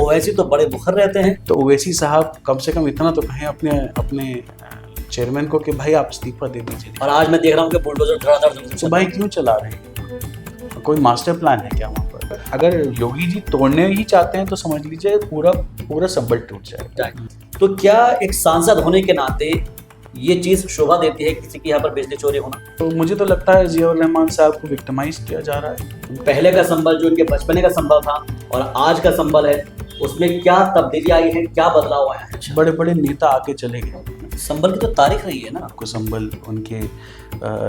ओवैसी तो बड़े मुखर रहते हैं। तो ओवैसी साहब कम से कम इतना तो कहें अपने अपने चेयरमैन को कि भाई आप इस्तीफा दे दीजिए। और आज मैं देख रहा हूँ कि बुलडोजर धड़ाधड़ तो भाई क्यों चला रहे हैं? कोई मास्टर प्लान है क्या वहाँ पर? अगर योगी जी तोड़ने ही चाहते हैं तो समझ लीजिए पूरा पूरा संबल टूट जाएगा। तो क्या एक सांसद होने के नाते ये चीज शोभा देती है किसी की यहाँ पर बिजली चोरी होना? तो मुझे तो लगता है जियाउर रहमान साहब को विक्टिमाइज किया जा रहा है। पहले का संबल जो इनके बचपने का संबल था और आज का संबल है, उसमें क्या तब्दीली आई है, क्या बदलाव आया है? बड़े बड़े नेता आके चले गए। संबल की तो तारीख रही है ना। आपको संबल उनके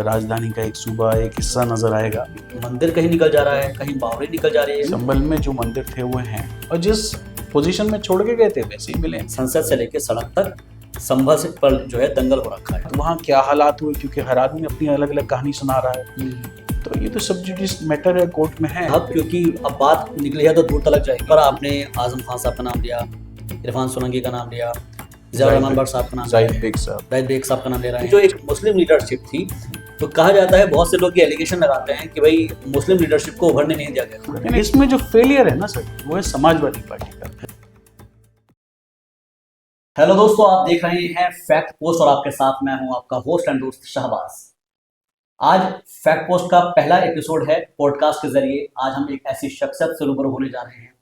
राजधानी का एक सूबा, एक हिस्सा नजर आएगा। मंदिर कहीं निकल जा रहा है, कहीं बावड़ी निकल जा रही है। संबल में जो मंदिर थे वो हैं और जिस पोजीशन में छोड़ के गए थे वैसे ही मिले। संसद से लेकर सड़क तक संभल से पर जो है दंगल हो रखा है। तो वहाँ क्या हालात हुए, क्योंकि हर आदमी अपनी अलग अलग कहानी सुना रहा है। तो ये तो सब जुडिस मैटर है, कोर्ट में है। अब क्योंकि अब बात निकली है तो दूर तक जाएगी। पर आपने आजम खान साहब का नाम लिया, इरफान सोलंकी का नाम लिया, जियाउर रहमान भट्ट साहब का नाम, जाहिद बेग साहब का नाम ले रहे हैं। जो एक मुस्लिम लीडरशिप थी, तो कहा जाता है, बहुत से लोग ये एलिगेशन लगाते हैं कि भाई मुस्लिम लीडरशिप को उभरने नहीं दिया गया। इसमें जो फेलियर है ना सर, वो है समाजवादी पार्टी का। हेलो दोस्तों, आप देख रहे हैं फैक्ट पोस्ट और आपके साथ मैं हूं आपका होस्ट एंड दोस्त शहबाज। आज फैक्ट पोस्ट का पहला एपिसोड है पॉडकास्ट के जरिए। आज हम एक ऐसी शख्सियत से रूबरू होने जा रहे हैं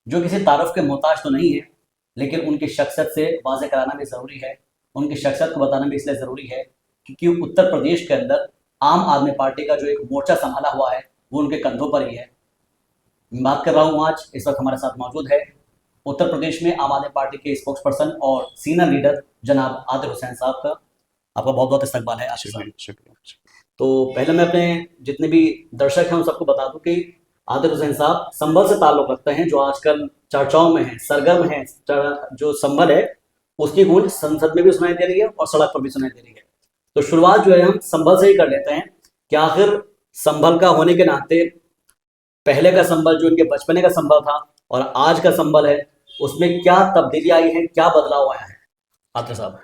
जो किसी तारुफ के मोहताज तो नहीं है, लेकिन उनकी शख्सियत से वाज़ेह कराना भी ज़रूरी है। उनकी शख्सियत को बताना भी इसलिए ज़रूरी है क्योंकि उत्तर प्रदेश के अंदर आम आदमी पार्टी का जो एक मोर्चा संभाला हुआ है वो उनके कंधों पर ही है। मैं बात कर रहा हूँ, आज इस वक्त हमारे साथ मौजूद है उत्तर प्रदेश में आम आदमी पार्टी के स्पोक्स पर्सन और सीनियर लीडर जनाब आदिल हुसैन साहब का। आपका बहुत बहुत इस्तकबाल है। शुक्रिया। तो पहले मैं अपने जितने भी दर्शक हैं उन सबको बता दूं कि आदिल हुसैन साहब संभल से ताल्लुक़ रखते हैं, जो आजकल चर्चाओं में है, सरगर्म है। जो संभल है उसकी गूंज संसद में भी सुनाई दे रही है और सड़क पर भी सुनाई दे रही है। तो शुरुआत जो है हम संभल से ही कर लेते हैं कि आखिर संभल का होने के नाते पहले का संभल जो इनके बचपने का संभल था और आज का संभल है, उसमें क्या तब्दीली आई है, क्या बदलाव आया है? आदिल साहब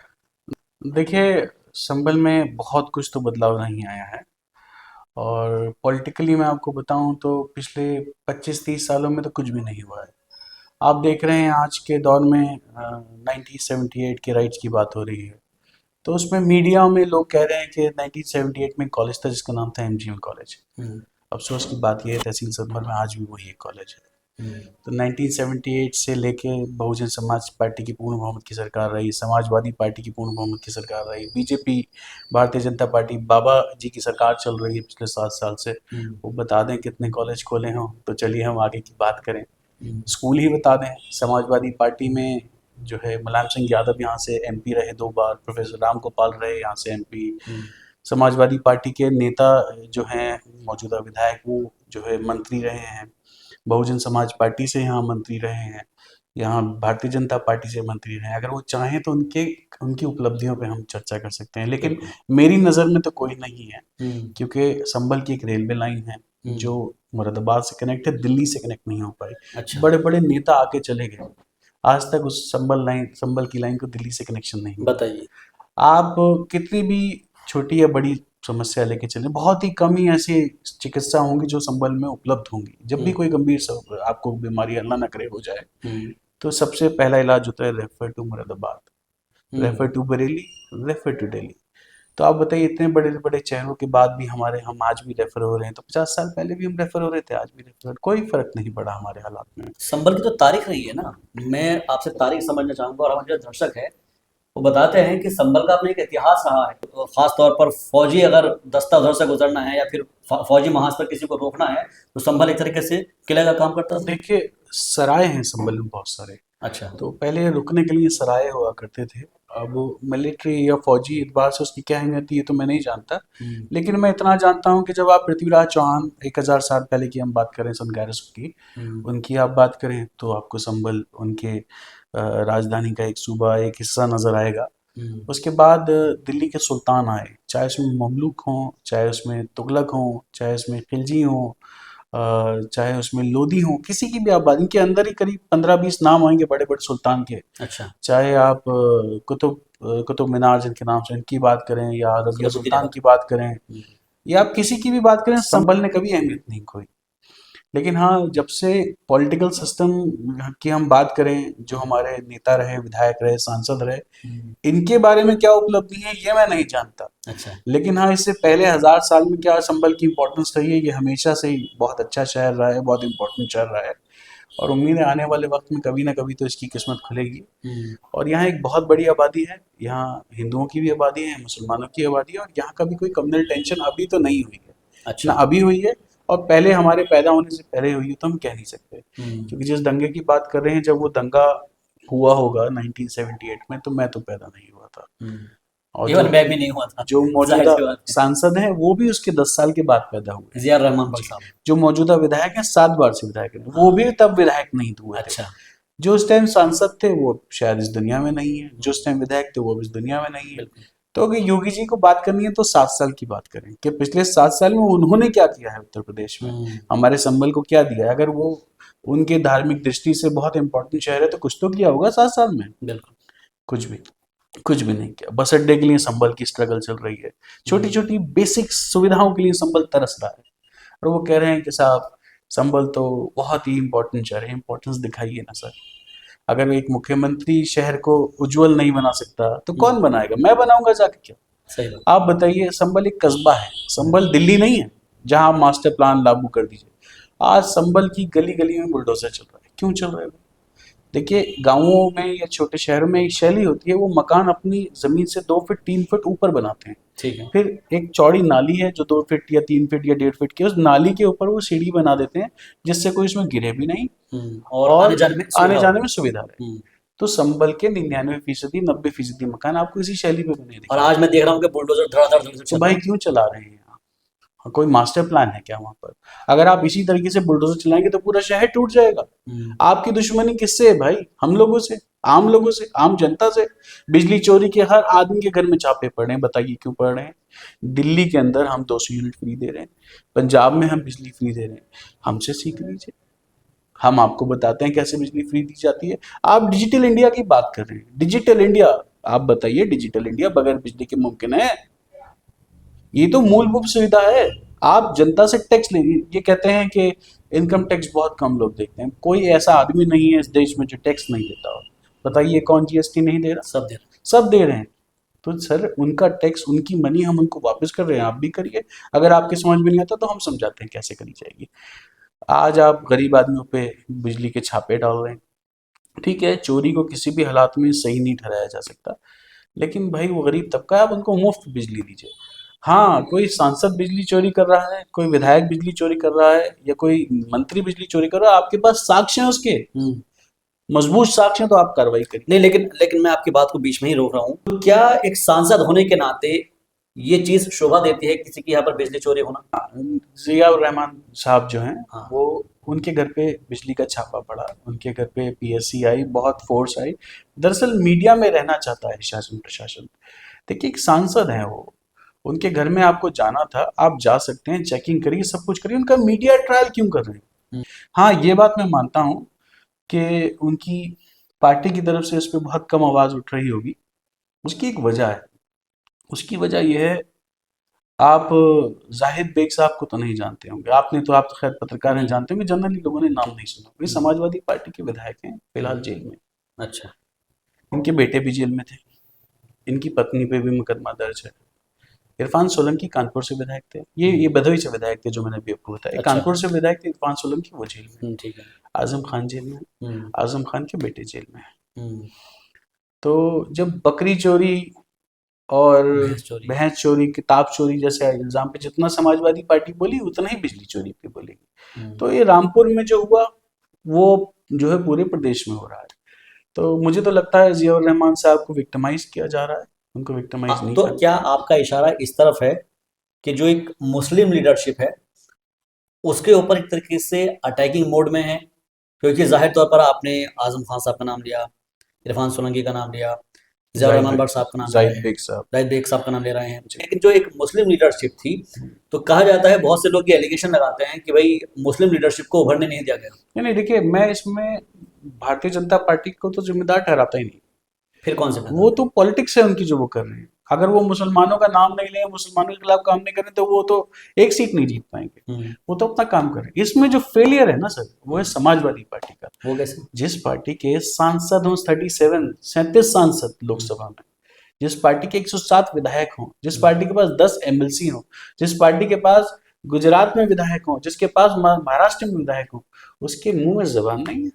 देखिए, संभल में बहुत कुछ तो बदलाव नहीं आया है और पॉलिटिकली मैं आपको बताऊं तो पिछले 25-30 सालों में तो कुछ भी नहीं हुआ है। आप देख रहे हैं आज के दौर में 1978 के राइट्स की बात हो रही है, तो उसमें मीडिया में लोग कह रहे हैं कि 1978 में कॉलेज था जिसका नाम था MGM कॉलेज। अफसोस की बात यह है तहसील सदमर में आज भी वही एक कॉलेज है। तो 1978 से लेके बहुजन समाज पार्टी की पूर्ण बहुमत की सरकार रही, समाजवादी पार्टी की पूर्ण बहुमत की सरकार रही, बीजेपी भारतीय जनता पार्टी बाबा जी की सरकार चल रही है पिछले 7 साल से। वो बता दें कितने कॉलेज खोले हों, तो चलिए हम आगे की बात करें। स्कूल ही बता दें, समाजवादी पार्टी में जो है मुलायम सिंह यादव यहाँ से MP रहे 2 बार, प्रोफेसर राम गोपाल रहे यहाँ से MP। समाजवादी पार्टी के नेता जो हैं मौजूदा विधायक वो जो है मंत्री रहे हैं, बहुजन समाज पार्टी से यहाँ मंत्री रहे हैं, यहाँ भारतीय जनता पार्टी से मंत्री रहे हैं। अगर वो चाहें तो उनकी उपलब्धियों पे हम चर्चा कर सकते हैं, लेकिन मेरी नज़र में तो कोई नहीं है, क्योंकि संभल की एक रेलवे लाइन है जो मुरादाबाद से कनेक्ट है, दिल्ली से कनेक्ट नहीं हो पाई। अच्छा। बड़े बड़े नेता आके चले गए, आज तक उस संभल की लाइन को दिल्ली से कनेक्शन नहीं हुआ। बताइए, आप कितनी भी छोटी या बड़ी समस्या लेके चले, बहुत ही कम ही ऐसी चिकित्सा होंगी जो संभल में उपलब्ध होंगी। जब भी कोई गंभीर आपको बीमारी अल्लाह ना करे हो जाए, तो सबसे पहला इलाज होता है refer to Moradabad, refer to Bareilly, refer to Delhi. तो आप बताइए, इतने बड़े बड़े चेहरों के बाद भी हम आज भी रेफर हो रहे हैं, तो 50 साल पहले भी हम रेफर हो रहे थे, आज भी रेफर, कोई फर्क नहीं पड़ा हमारे हालात में। संभल की तो तारीख रही है ना। मैं आपसे तारीख समझना चाहूंगा और हमारे जो दर्शक है वो बताते हैं कि संभल का अपना एक इतिहास रहा है। तो खास तौर पर फौजी अगर दस्ता उधर से गुजरना है या फिर फौजी महाज पर किसी को रोकना है तो संभल एक तरीके से किले का काम करता था। देखिए, सराय हैं संभल में बहुत सारे। अच्छा। तो पहले रुकने के लिए सराय हुआ करते थे। अब मिलिट्री या फौजी एतबार से उसकी क्या अहमियत थी ये तो मैं नहीं जानता, लेकिन मैं इतना जानता हूँ कि जब आप पृथ्वीराज चौहान 1000 साल पहले की हम बात करें, सन 1100 की, उनकी आप बात करें तो आपको संभल उनके राजधानी का एक सूबा, एक हिस्सा नजर आएगा। उसके बाद दिल्ली के सुल्तान आए, चाहे उसमें ममलूक हों, चाहे उसमें तुगलक हों, चाहे उसमें खिलजी हों, चाहे उसमें लोधी हों, किसी की भी आबादी के अंदर ही करीब 15-20 नाम आएंगे बड़े बड़े सुल्तान के। अच्छा। चाहे आप कुतुब मीनार जिनके नाम से इनकी बात करें, या रबिया सुल्तान की बात करें, या आप किसी की भी बात करें, संभल ने कभी अहमियत नहीं खोई। लेकिन हाँ, जब से पॉलिटिकल सिस्टम की हम बात करें, जो हमारे नेता रहे, विधायक रहे, सांसद रहे, इनके बारे में क्या उपलब्धि है ये मैं नहीं जानता। अच्छा। लेकिन हाँ, इससे पहले 1000 साल में क्या संभल की इम्पोर्टेंस रही है, ये हमेशा से ही बहुत अच्छा शहर रहा है, बहुत इम्पोर्टेंट शहर रहा है, और उम्मीद है आने वाले वक्त में कभी ना कभी तो इसकी किस्मत खुलेगी। और यहाँ एक बहुत बड़ी आबादी है, यहाँ हिंदुओं की भी आबादी है, मुसलमानों की आबादी है, और यहाँ का भी कोई कम्युनल टेंशन अभी तो नहीं हुई है, ना अच्छा। अभी हुई है, और पहले हमारे पैदा होने से पहले हुई है तो हम कह नहीं सकते। क्योंकि जिस दंगे की बात कर रहे हैं, जब वो दंगा हुआ होगा 1978 में, तो मैं तो पैदा नहीं हुआ था। और इवन मैं भी नहीं हुआ था, जो जाहिर मौजूदा सी बात है। सांसद हैं वो भी उसके 10 साल के बाद पैदा हुए। जिया रहमान बख्श साहब। जो मौजूदा विधायक हैं 7 बार से विधायक हैं, वो भी तब विधायक नहीं हुए थे। अच्छा। जो उस टाइम सांसद थे वो शायद इस दुनिया में नहीं है, जो उस टाइम विधायक थे वो भी इस दुनिया में नहीं है। बिल्कुल। तो अगर योगी जी को बात करनी है तो 7 साल की बात करें कि पिछले 7 साल में उन्होंने क्या किया है उत्तर प्रदेश में, हमारे संभल को क्या दिया है। अगर वो उनके धार्मिक दृष्टि से बहुत इंपॉर्टेंट शहर है तो कुछ तो किया होगा 7 साल में। बिल्कुल। कुछ भी नहीं किया। बस अड्डे के लिए संभल की स्ट्रगल चल रही है, छोटी छोटी बेसिक सुविधाओं के लिए संभल तरस रहा है, और वो कह रहे हैं कि साहब संभल तो बहुत ही इंपॉर्टेंट शहर है। इंपॉर्टेंस दिखाइए ना सर। अगर एक मुख्यमंत्री शहर को उज्जवल नहीं बना सकता तो कौन बनाएगा? मैं बनाऊंगा जाके क्या? सही बात। आप बताइए, संभल एक कस्बा है, संभल दिल्ली नहीं है जहां मास्टर प्लान लागू कर दीजिए। आज संभल की गली गली में बुलडोजर चल रहा है। क्यों चल रहा है? देखिए, गांवों में या छोटे शहरों में एक शैली होती है, वो मकान अपनी जमीन से 2 फीट 3 फीट ऊपर बनाते हैं। ठीक है। फिर एक चौड़ी नाली है जो 2 फीट या 3 फीट या 1.5 फीट की, उस नाली के ऊपर वो सीढ़ी बना देते हैं जिससे कोई उसमें गिरे भी नहीं और आने जाने में सुविधा रहे। तो संभल के 99% 90% मकान आपको इसी शैली पे बने और दिखेंगे। आज मैं देख रहा हूँ कि बुलडोजर धड़ाधड़ से तो चल भाई रहा है। क्यों चला रहे हैं यहाँ? कोई मास्टर प्लान है क्या वहां पर? अगर आप इसी तरीके से बुलडोजर चलाएंगे तो पूरा शहर टूट जाएगा। आपकी दुश्मनी किससे है भाई? हम लोगों से, आम लोगों से, आम जनता से। बिजली चोरी के हर आदमी के घर में छापे पड़ रहे हैं, बताइए क्यों पड़ रहे हैं? दिल्ली के अंदर हम 200 यूनिट फ्री दे रहे हैं, पंजाब में हम बिजली फ्री दे रहे हैं। हमसे सीख लीजिए, हम आपको बताते हैं कैसे बिजली फ्री दी जाती है। आप डिजिटल इंडिया की बात कर रहे हैं, डिजिटल इंडिया, आप बताइए डिजिटल इंडिया बगैर बिजली के मुमकिन है? ये तो मूलभूत सुविधा है। आप जनता से टैक्स लेंगे, ये कहते हैं कि इनकम टैक्स बहुत कम लोग देते हैं। कोई ऐसा आदमी नहीं है इस देश में जो टैक्स नहीं देता हो। बताइए कौन जीएसटी नहीं दे रहा? सब दे रहे हैं। सब दे रहे हैं। तो सर उनका टैक्स, उनकी मनी हम उनको वापस कर रहे हैं, आप भी करिए। अगर आपके समझ में नहीं आता तो हम समझाते हैं कैसे करी जाएगी। आज आप गरीब आदमियों पे बिजली के छापे डाल रहे हैं। ठीक है, चोरी को किसी भी हालात में सही नहीं ठहराया जा सकता, लेकिन भाई वो गरीब तबका है, आप उनको मुफ्त बिजली दीजिए। हाँ, कोई सांसद बिजली चोरी कर रहा है, कोई विधायक बिजली चोरी कर रहा है, या कोई मंत्री बिजली चोरी कर रहा है, आपके पास साक्ष्य हैं उसके, मजबूत साक्ष्य हैं, तो आप कार्रवाई करिए। नहीं, लेकिन मैं आपकी बात को बीच में ही रोक रहा हूँ। तो क्या एक सांसद होने के नाते ये चीज शोभा देती है किसी की यहाँ पर बिजली चोरी होना? जियाउर रहमान साहब जो हैं, हाँ। वो उनके घर पे बिजली का छापा पड़ा, उनके घर पे पीएससी आई, बहुत फोर्स आई। दरअसल मीडिया में रहना चाहता है शासन प्रशासन। देखिए, एक सांसद है वो, उनके घर में आपको जाना था, आप जा सकते हैं, चेकिंग करिए, सब कुछ करिए। उनका मीडिया ट्रायल क्यों कर रहे हैं? हाँ, ये बात मैं मानता हूँ कि उनकी पार्टी की तरफ से इस पर बहुत कम आवाज उठ रही होगी। उसकी एक वजह है। उसकी वजह यह है, आप जाहिद बेग साहब को तो नहीं जानते होंगे, आप तो खैर पत्रकार हैं, जानते होंगे, जनरली लोगों ने नाम नहीं सुना। वे समाजवादी पार्टी के विधायक हैं, फिलहाल जेल में। अच्छा। इनके बेटे भी जेल में थे, इनकी पत्नी पे भी मुकदमा दर्ज है। इरफान सोलंकी कानपुर से विधायक थे, ये भदोही से विधायक थे, जो मैंने अभी आपको बताया। अच्छा। कानपुर से विधायक थे इरफान सोलंकी, वो जेल में। ठीक है। आजम खान जेल में, आजम खान के बेटे जेल में है। तो जब बकरी चोरी और भैंस चोरी, किताब चोरी जैसे इल्जाम पे जितना समाजवादी पार्टी बोली, उतना ही बिजली चोरी पे बोलेगी। तो ये रामपुर में जो हुआ वो जो है पूरे प्रदेश में हो रहा है। तो मुझे तो लगता है जियाउर रहमान साहब को विक्टिमाइज किया जा रहा है, उनको विक्टिमाइज नहीं तो करना। क्या आपका इशारा इस तरफ है कि जो एक मुस्लिम लीडरशिप है उसके ऊपर एक तरीके से अटैकिंग मोड में है? क्योंकि जाहिर तौर पर आपने आजम खान साहब का नाम लिया, इरफान सोलंकी का नाम लिया, जियाउर रहमान भट्ट साहब का नाम ले रहे जाहिद हैं, बेग साहब, जाहिद बेग साहब का नाम ले रहे हैं। लेकिन जो एक मुस्लिम लीडरशिप थी, तो कहा जाता है, बहुत से लोग ये एलिगेशन लगाते हैं कि भाई मुस्लिम लीडरशिप को उभरने नहीं दिया गया। नहीं देखिए, मैं इसमें भारतीय जनता पार्टी को तो जिम्मेदार ठहराता ही नहीं। फिर कौन से वो तो पॉलिटिक्स है उनकी जो वो कर रहे हैं। अगर वो मुसलमानों का नाम नहीं लें, मुसलमानों के खिलाफ काम नहीं करें, तो वो तो एक सीट नहीं जीत पाएंगे। वो तो अपना काम करें। इसमें जो फेलियर है ना सर, वो है समाजवादी पार्टी का। वो कैसे? जिस पार्टी के सांसद हों 37 सांसद लोकसभा में, जिस पार्टी के 107 विधायक हों, जिस पार्टी के पास 10 एमएलसी हों, जिस पार्टी के पास गुजरात में विधायक हों, जिसके पास महाराष्ट्र में विधायक हों, उसके मुंह में जबान नहीं है।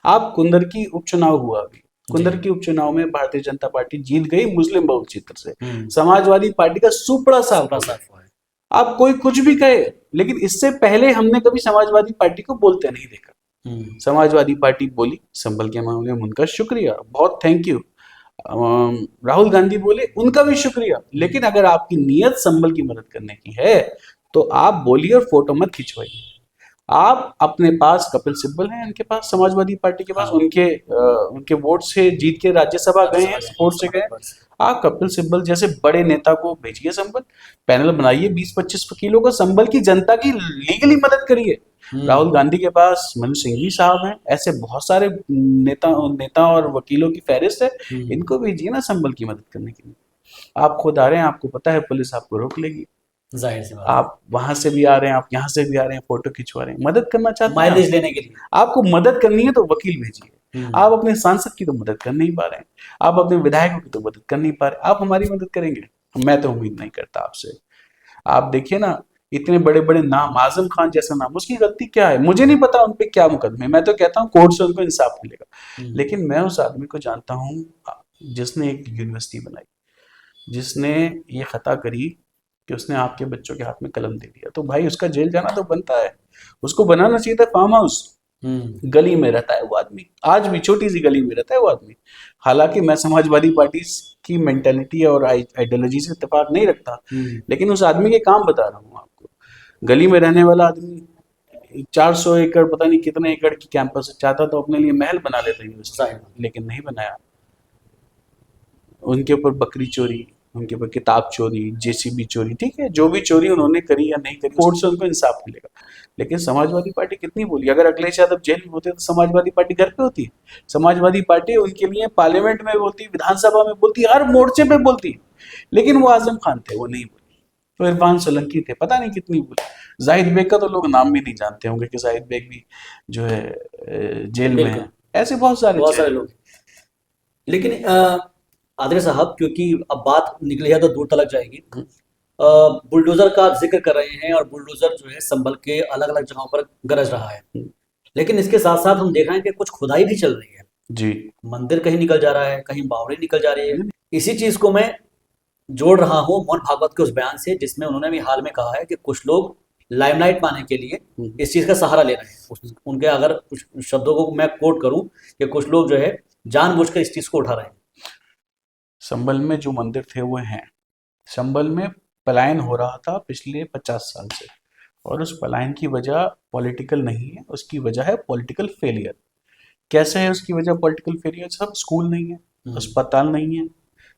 आप कुंदरकी उपचुनाव हुआ अभी, कुंदरकी उपचुनाव में भारतीय जनता पार्टी जीत गई मुस्लिम बहुल क्षेत्र से। समाजवादी पार्टी का सुपड़ा साफ हुआ है। आप कोई कुछ भी कहे, लेकिन इससे पहले हमने कभी समाजवादी पार्टी को बोलते नहीं देखा। समाजवादी पार्टी बोली संभल के मामले में, उनका शुक्रिया, बहुत थैंक यू। राहुल गांधी बोले, उनका भी शुक्रिया। लेकिन अगर आपकी नीयत संभल की मदद करने की है तो आप बोलिए और फोटो मत खिंचवाइए। आप अपने पास कपिल सिब्बल हैं, इनके पास समाजवादी पार्टी के पास, उनके वोट से जीत के राज्यसभा गए हैं, सपोर्ट से गए। आप कपिल सिब्बल जैसे बड़े नेता को भेजिए संभल, पैनल बनाइए 20-25 वकीलों को, संभल की जनता की लीगली मदद करिए। राहुल गांधी के पास मनु सिंघवी साहब हैं, ऐसे बहुत सारे नेता और वकीलों की फहरिस्त है, इनको भेजिए ना संभल की मदद करने के लिए। आप खुद आ रहे हैं, आपको पता है पुलिस आपको रोक लेगी, जाहिर सी बात। आप वहां से भी आ रहे हैं, आप यहाँ से भी आ रहे हैं, फोटो खिंचवा रहे हैं, मदद करना चाहते हैं, माइलेज लेने के लिए। आपको मदद करनी है तो वकील भेजिए। आप अपने सांसद की तो मदद कर नहीं पा रहे हैं, आप अपने विधायकों की तो मदद कर नहीं पा रहे, आप हमारी मदद करेंगे? मैं तो उम्मीद नहीं करता आपसे। आप देखिए ना, इतने बड़े बड़े नाम, आजम खान जैसा नाम, उसकी गलती क्या है? मुझे नहीं पता उन पे क्या मुकदमे, मैं तो कहता हूँ कोर्ट से उनको इंसाफ मिलेगा। लेकिन मैं उस आदमी को जानता हूँ जिसने एक यूनिवर्सिटी बनाई, जिसने ये खता करी कि उसने आपके बच्चों के हाथ में कलम दे दिया, तो भाई उसका जेल जाना तो बनता है। उसको बनाना चाहिए था फार्म हाउस, गली में रहता है वो आदमी, आज भी छोटी सी गली में रहता है वो आदमी। हालांकि मैं समाजवादी पार्टी की मेंटेलिटी और आइडियोलॉजी से इत्तेफाक नहीं रखता, लेकिन उस आदमी के काम बता रहा हूँ आपको। गली में रहने वाला आदमी 400 एकड़ पता नहीं कितने एकड़ की कैंपस चाहता तो अपने लिए महल बना लेता यूनिवर्सिटी, लेकिन नहीं बनाया। उनके ऊपर बकरी चोरी, उनके ऊपर किताब चोरी, जेसीबी चोरी, ठीक है, जो भी चोरी उन्होंने करी या नहीं करी, कोर्ट से उनको इंसाफ मिलेगा। लेकिन समाजवादी पार्टी कितनी बोली? अगर अखिलेश यादव जेल में होते तो समाजवादी पार्टी घर पे होती। समाजवादी पार्टी उनके लिए पार्लियामेंट में बोलती, विधानसभा में बोलती, हर मोर्चे पे बोलती। लेकिन वो आजम खान थे, वो नहीं बोली। तो इरफान सोलंकी थे, पता नहीं कितनी बोली। जाहिद बेग का तो लोग नाम भी नहीं जानते होंगे कि जाहिद बेग भी जो है जेल में है। ऐसे बहुत सारे लोग। लेकिन आदिल साहब, क्योंकि अब बात निकली है तो दूर तलक जाएगी। बुलडोजर का आप जिक्र कर रहे हैं, और बुलडोजर जो है संभल के अलग अलग जगहों पर गरज रहा है, लेकिन इसके साथ साथ हम देख रहे हैं कि कुछ खुदाई भी चल रही है जी। मंदिर कहीं निकल जा रहा है, कहीं बावड़ी निकल जा रही है। इसी चीज को मैं जोड़ रहा हूँ मोहन भागवत के उस बयान से, जिसमें उन्होंने भी हाल में कहा है कि कुछ लोग लाइमलाइट पाने के लिए इस चीज का सहारा ले रहे हैं। उनके अगर कुछ शब्दों को मैं कोट करूं कि कुछ लोग जो है जानबूझकर इस चीज को उठा रहे हैं। संभल में जो मंदिर थे वो हैं। संभल में पलायन हो रहा था पिछले 50 साल से, और उस पलायन की वजह पॉलिटिकल नहीं है, उसकी वजह है पॉलिटिकल फेलियर। कैसे है उसकी वजह पॉलिटिकल फेलियर? सब स्कूल नहीं है, अस्पताल नहीं है,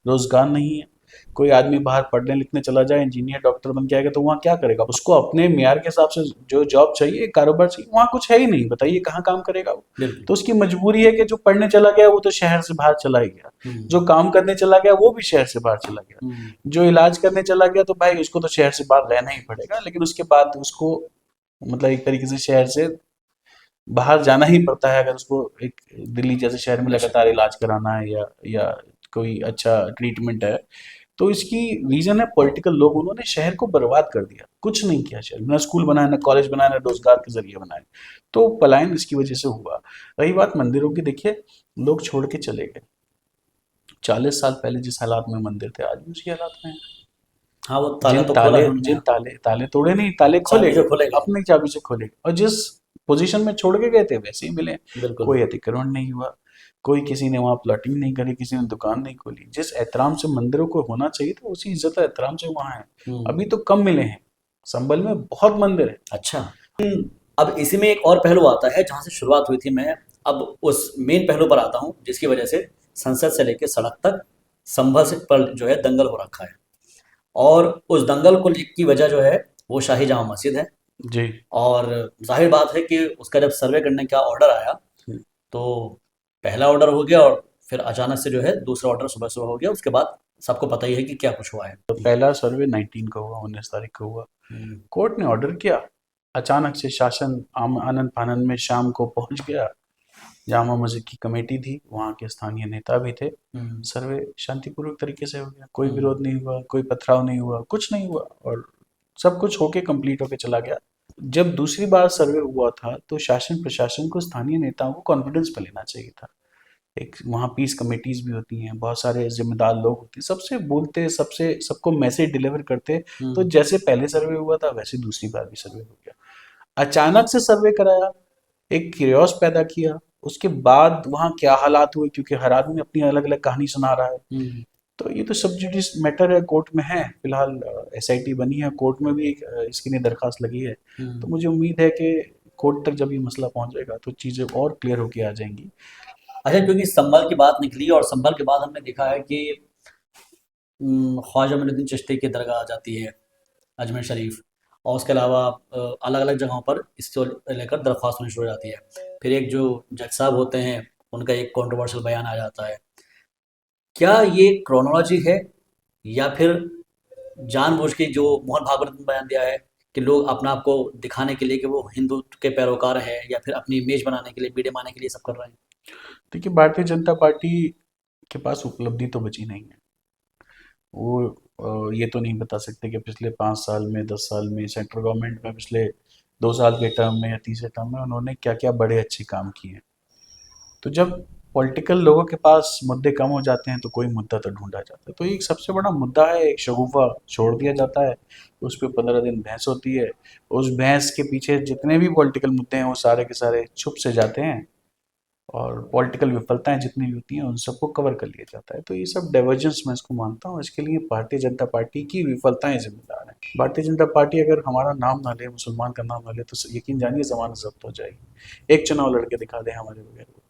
रोजगार नहीं है। कोई आदमी बाहर पढ़ने लिखने चला जाए, इंजीनियर डॉक्टर बन के आएगा तो वहाँ क्या करेगा? उसको अपने मियार के हिसाब से जो जॉब चाहिए, कारोबार चाहिए, वहाँ कुछ है ही नहीं। बताइए कहाँ काम करेगा वो? तो उसकी मजबूरी है कि जो पढ़ने चला गया वो तो शहर से बाहर चला ही गया, जो काम करने चला गया वो भी शहर से बाहर चला गया, जो इलाज करने चला गया तो भाई उसको तो शहर से बाहर रहना ही पड़ेगा। लेकिन उसके बाद उसको मतलब एक तरीके से शहर से बाहर जाना ही पड़ता है, अगर उसको एक दिल्ली जैसे शहर में लगातार इलाज कराना है या कोई अच्छा ट्रीटमेंट है। तो इसकी रीजन है पॉलिटिकल लोग, उन्होंने शहर को बर्बाद कर दिया, कुछ नहीं किया शहर, ना स्कूल बनाया, ना कॉलेज बनाया, ना रोजगार के जरिए बनाए। तो पलायन इसकी वजह से हुआ। रही बात मंदिरों की, देखिए लोग छोड़ के चले गए। 40 साल पहले जिस हालात में मंदिर थे आज भी उसी हालात में है। हाँ, वो ताले तोड़े नहीं, ताले खोले अपनी चाबी से खोले, और जिस पोजीशन में छोड़ के गए थे वैसे ही मिले। कोई अतिक्रमण नहीं हुआ, कोई किसी ने वहाँ प्लॉटिंग नहीं करी, किसी ने दुकान नहीं खोली। जिस एहतराम से मंदिरों को होना चाहिए था उसी इज्जत एहतराम से वहाँ है। अभी तो कम मिले हैं, संभल में बहुत मंदिर है। अच्छा, अब इसी में एक और पहलू आता है जहाँ से शुरुआत हुई थी। मैं अब उस मेन पहलू पर आता हूँ जिसकी वजह से संसद से लेकर सड़क तक संभल पर जो है दंगल हो रखा है, और उस दंगल को की वजह जो है वो शाही जामा मस्जिद है जी। और जाहिर बात है कि उसका जब सर्वे करने का ऑर्डर आया तो पहला ऑर्डर हो गया और फिर अचानक से जो है दूसरा ऑर्डर सुबह सुबह हो गया, उसके बाद सबको पता ही है कि क्या कुछ हुआ है। तो पहला सर्वे 19 को हुआ, 19 तारीख को हुआ। कोर्ट ने ऑर्डर किया, अचानक से शासन आनन फानन में शाम को पहुंच गया। जामा मस्जिद की कमेटी थी, वहाँ के स्थानीय नेता भी थे। सर्वे शांतिपूर्वक तरीके से हो गया, कोई विरोध नहीं हुआ, कोई पथराव नहीं हुआ, कुछ नहीं हुआ, और सब कुछ होके कंप्लीट होके चला गया। जब दूसरी बार सर्वे हुआ था तो शासन प्रशासन को स्थानीय नेताओं को कॉन्फिडेंस पे लेना चाहिए था। एक वहाँ पीस कमेटीज भी होती हैं, बहुत सारे जिम्मेदार लोग होते हैं, सबसे बोलते, सबसे सबको मैसेज डिलीवर करते। तो जैसे पहले सर्वे हुआ था वैसे दूसरी बार भी सर्वे हो गया। अचानक से सर्वे कराया, एक क्यूरियोस पैदा किया, उसके बाद वहाँ क्या हालात हुए, क्योंकि हर आदमी अपनी अलग अलग कहानी सुना रहा है। तो ये तो सब जुडिस मैटर है, कोर्ट में है फिलहाल। एसआईटी बनी है, कोर्ट में भी इसके लिए दरखास्त लगी है। तो मुझे उम्मीद है कि कोर्ट तक जब ये मसला पहुंच जाएगा तो चीज़ें और क्लियर होके आ जाएंगी। अच्छा, क्योंकि संभल की बात निकली और संभल के बाद हमने देखा है कि ख्वाजा मोइनुद्दीन चिश्ती की दरगाह आ जाती है अजमेर शरीफ, और उसके अलावा अलग अलग जगहों पर इसको लेकर दरख्वास्त होनी शुरू हो जाती है। फिर एक जो जज साहब होते हैं उनका एक कंट्रोवर्शियल बयान आ जाता है। क्या ये क्रोनोलॉजी है, या फिर जानबूझ के जो मोहन भागवत ने बयान दिया है कि लोग अपना आप को दिखाने के लिए कि वो हिंदू के पैरोकार हैं, या फिर अपनी इमेज बनाने के लिए, वीडियो बनाने के लिए सब कर रहे हैं? देखिए, भारतीय जनता पार्टी के पास उपलब्धि तो बची नहीं है। वो ये तो नहीं बता सकते कि पिछले 5 साल में, 10 साल में, सेंट्रल गवर्नमेंट में पिछले 2 साल के टर्म में या तीसरे टर्म में उन्होंने क्या क्या बड़े अच्छे काम किए हैं। तो जब पॉलिटिकल लोगों के पास मुद्दे कम हो जाते हैं तो कोई मुद्दा तो ढूंढा जाता है। तो एक सबसे बड़ा मुद्दा है, एक शगुफा छोड़ दिया जाता है, उस पर 15 दिन बहस होती है। उस बहस के पीछे जितने भी पॉलिटिकल मुद्दे हैं वो सारे के सारे छुप से जाते हैं, और पॉलिटिकल विफलताएं जितनी भी होती हैं उन सबको कवर कर लिया जाता है। तो ये सब डाइवर्जेंस मैं इसको मानता हूँ। इसके लिए भारतीय जनता पार्टी की विफलताएं जिम्मेदार हैं। भारतीय जनता पार्टी अगर हमारा नाम ना ले, मुसलमान का नाम ना ले, तो यकीन जानिए जमानत जब्त हो जाएगी। एक चुनाव लड़के दिखा दे हमारे वगैरह को,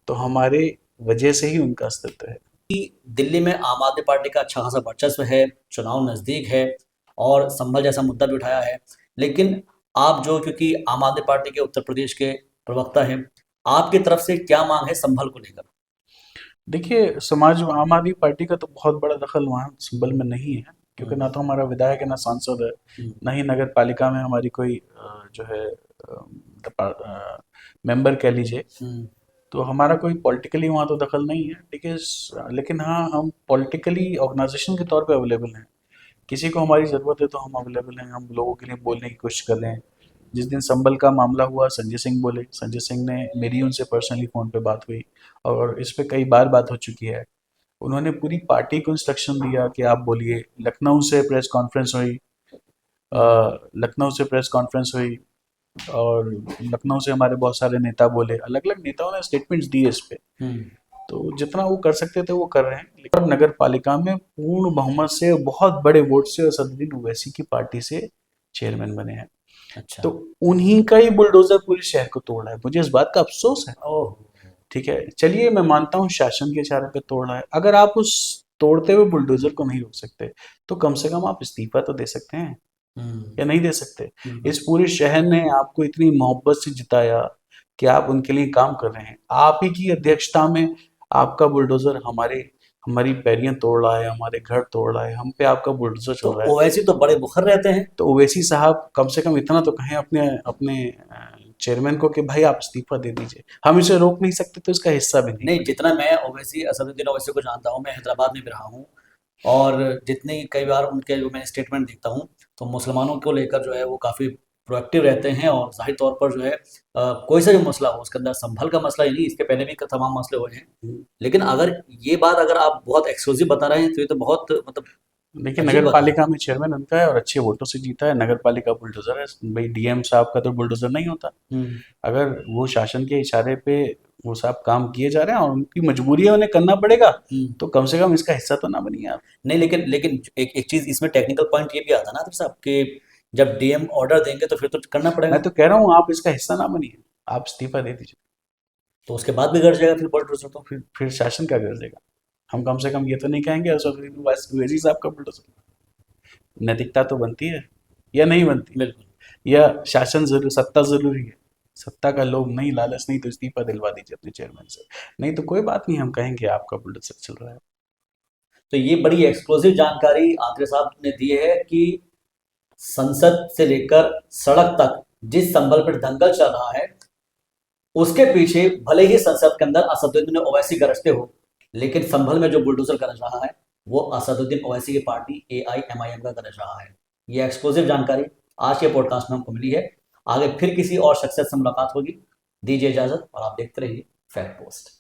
तो हमारे वजह से ही उनका अस्तित्व है। दिल्ली में आम आदमी पार्टी का अच्छा खासा वर्चस्व है, चुनाव नज़दीक है, और संभल जैसा मुद्दा भी उठाया है। लेकिन आप जो, क्योंकि आम आदमी पार्टी के उत्तर प्रदेश के प्रवक्ता हैं, आपकी तरफ से क्या मांग है संभल को लेकर? देखिए, समाज आम आदमी पार्टी का तो बहुत बड़ा दखल वहाँ संभल में नहीं है, क्योंकि ना तो हमारा विधायक है, ना सांसद है, ना ही नगर पालिका में हमारी कोई जो है मेंबर कह लीजिए। तो हमारा कोई पॉलिटिकली वहाँ तो दखल नहीं है। लेकिन हाँ, हम पॉलिटिकली ऑर्गेनाइजेशन के तौर पे अवेलेबल हैं। किसी को हमारी ज़रूरत है तो हम अवेलेबल हैं, हम लोगों के लिए बोलने की कोशिश कर रहे हैं। जिस दिन संभल का मामला हुआ, संजय सिंह बोले, संजय सिंह ने, मेरी उनसे पर्सनली फ़ोन पे बात हुई और इस पे कई बार बात हो चुकी है। उन्होंने पूरी पार्टी को इंस्ट्रक्शन दिया कि आप बोलिए। लखनऊ से प्रेस कॉन्फ्रेंस हुई, लखनऊ से प्रेस कॉन्फ्रेंस हुई, और लखनऊ से हमारे बहुत सारे नेता बोले, अलग अलग नेताओं ने स्टेटमेंट्स दिए इस पे। तो जितना वो कर सकते थे वो कर रहे हैं। लेकिन अब नगर पालिका में पूर्ण बहुमत से, बहुत बड़े वोट से, और सदरुद्दीन ओवैसी की पार्टी से चेयरमैन बने हैं। अच्छा। तो उन्हीं का ही बुलडोजर पूरे शहर को तोड़ रहा है। मुझे इस बात का अफसोस है। ओह। ठीक है, चलिए मैं मानता हूँ शासन के इशारे पे तोड़ रहा है। अगर आप उस तोड़ते हुए बुलडोजर को नहीं रोक सकते तो कम से कम आप इस्तीफा तो दे सकते हैं, या नहीं दे सकते? इस पूरे शहर ने आपको इतनी मोहब्बत से जिताया कि आप उनके लिए काम कर रहे हैं। आप ही की अध्यक्षता में आपका बुलडोजर हमारी पैरियां तोड़ रहा है, हमारे घर तोड़ रहा है, हम पे आपका बुलडोजर तो चल रहा है। ओवैसी तो बड़े मुखर रहते हैं। तो ओवैसी साहब कम से कम इतना तो कहें अपने अपने चेयरमैन को कि भाई आप इस्तीफा दे दीजिए। हम इसे रोक नहीं सकते तो इसका हिस्सा भी नहीं नहीं, बने। जितना मैं ओवैसी, असदुद्दीन ओवैसी को जानता हूँ, मैं हैदराबाद में भी रहा हूँ, और जितनी कई बार उनके जो मैं स्टेटमेंट देखता हूँ, तो मुसलमानों को लेकर जो है वो काफ़ी प्रोएक्टिव रहते हैं, और ज़ाहिर तौर पर जो है कोई सा भी मसला हो, उसके अंदर संभल का मसला ही नहीं, इसके पहले भी तमाम मसले हुए हैं। लेकिन अगर ये बात अगर आप बहुत एक्सक्लूसिव बता रहे हैं तो ये तो बहुत मतलब देखिए, अजीब नगर बात है। पालिका में चेयरमैन उनका है और अच्छे वोटों से जीता है। नगर पालिका बुलडोजर है भाई, डीएम साहब का तो बुलडोजर नहीं होता। अगर वो शासन के इशारे पे वो साहब काम किए जा रहे हैं और उनकी मजबूरी है, उन्हें करना पड़ेगा, तो कम से कम इसका हिस्सा तो ना बनिए आप। नहीं, लेकिन लेकिन एक चीज़ इसमें टेक्निकल पॉइंट ये भी आता है ना साहब, कि जब डीएम ऑर्डर देंगे तो फिर तो करना मैं पड़ेगा। तो कह रहा हूँ आप इसका हिस्सा ना बनिए, आप इस्तीफा दे दीजिए। तो उसके बाद भी गड़ जाएगा फिर बुलडोजर तो। फिर शासन का कर देगा। हम कम से कम ये तो नहीं कहेंगे असदुद्दीन ओवैसी साहब का बुलडोजर। नैतिकता तो बनती है या नहीं बनती? बिल्कुल। या शासन जरूर, सत्ता जरूरी है? सत्ता का लोभ नहीं, लालच नहीं, तो इस्तीफा दिलवा दीजिए अपने चेयरमैन से। नहीं तो कोई बात नहीं, हम कहेंगे आपका बुलडोजर चल रहा है। तो ये बड़ी एक्सक्लूसिव जानकारी आंकड़े साहब ने दी है कि संसद से लेकर सड़क तक जिस संबल पर दंगल चल रहा है, उसके पीछे भले ही संसद के अंदर असदुद्दीन ओवैसी गरजते हो, लेकिन संभल में जो बुलडोजर गरज रहा है वो असदुद्दीन ओवैसी की पार्टी AIMIM का गरज रहा है। ये एक्सक्लूसिव जानकारी आज के पॉडकास्ट में हमको मिली है। आगे फिर किसी और शख्सियत से मुलाकात होगी। दीजिए इजाजत और आप देखते रहिए फैक्ट पोस्ट।